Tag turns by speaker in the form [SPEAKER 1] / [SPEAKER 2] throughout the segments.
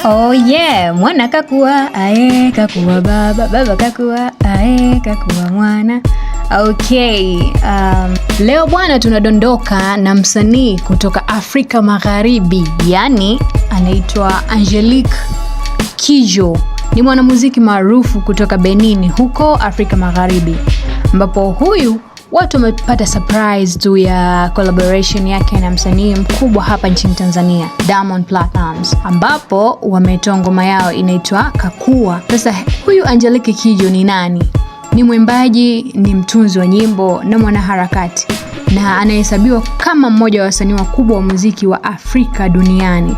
[SPEAKER 1] Oh yeah, mwana kakua, ae kakua baba, baba kakua, ae kakua mwana. Okay, leo bwana tunadondoka na msanii kutoka Afrika Magharibi, yani anaitwa Angelique Kidjo. Ni mwanamuziki maarufu kutoka Benin huko Afrika Magharibi, ambapo huyu watu wamepata surprise tu ya collaboration yake na msanii mkubwa hapa nchini Tanzania, Diamond Platnumz, ambapo wametoa ngoma yao inaitwa Kakua. Sasa huyu Angelique Kidjo ni nani? Ni mwimbaji, ni mtunzi wa nyimbo na mwanaharakati, na anahesabiwa kama mmoja wa wasanii wakubwa wa muziki wa Afrika duniani,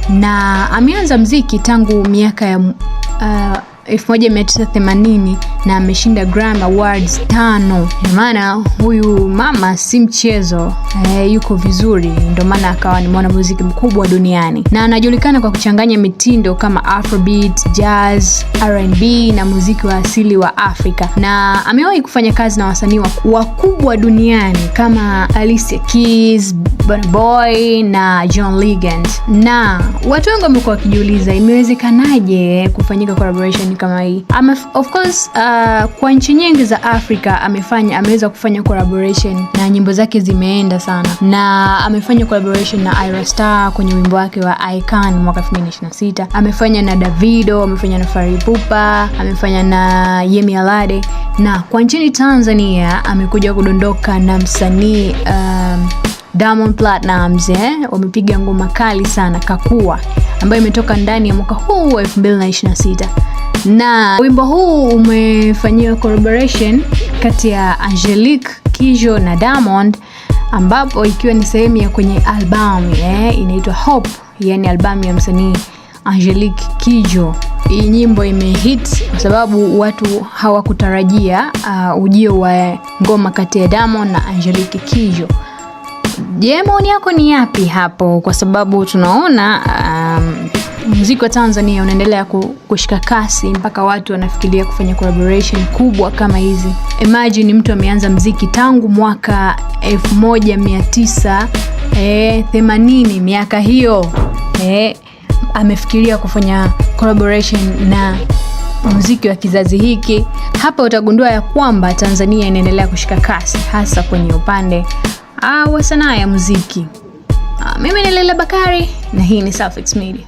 [SPEAKER 1] na ameanza muziki tangu miaka ya 1980 na ameshinda Grammy Awards 5. Maana huyu mama si mchezo, yuko vizuri, ndio maana akawa ni mwanamuziki mkubwa duniani, na anajulikana kwa kuchanganya mitindo kama Afrobeat, Jazz, R&B na muziki wa asili wa Afrika, na amewahi kufanya kazi na wasanii wakubwa duniani kama Alicia Keys, Burna Boy na John Legend. Na watu wengi wamekuwa wakijiuliza imewezekanaje kufanyika collaboration kama hii. Of course, kwa nchi nyingi za Afrika ameweza kufanya collaboration na nyimbo zake zimeenda sana, na amefanya collaboration na Ira Star kwenye wimbo wake wa Icon mwaka 2026. Amefanya na Davido, amefanya na Fally Ipupa, amefanya na Yemi Alade, na kwa nchini Tanzania amekuja kudondoka na msanii Diamond Platnumz. Wamepiga ngoma kali sana, Kakua, ambayo imetoka ndani ya mwaka huu wa 2026. Na wimbo huu umefanyiwa collaboration kati ya Angelique Kidjo na Diamond, ambapo ikiwa ni sehemu ya kwenye albamu inaitwa Hope, yani albamu ya msanii Angelique Kidjo. Hii nyimbo imehit kwa sababu watu hawakutarajia ujio wa ngoma kati ya Diamond na Angelique Kidjo. Je, maoni yako ni yapi hapo? Kwa sababu tunaona muziki wa Tanzania unaendelea kushika kasi mpaka watu wanafikiria kufanya collaboration kubwa kama hizi. Imagine mtu ameanza muziki tangu mwaka 1980, miaka hiyo, amefikiria kufanya collaboration na muziki wa kizazi hiki. Hapa utagundua ya kwamba Tanzania inaendelea kushika kasi, hasa kwenye upande wa sanaa ya muziki. Mimi ni Leila Bakari na hii ni Safex Media.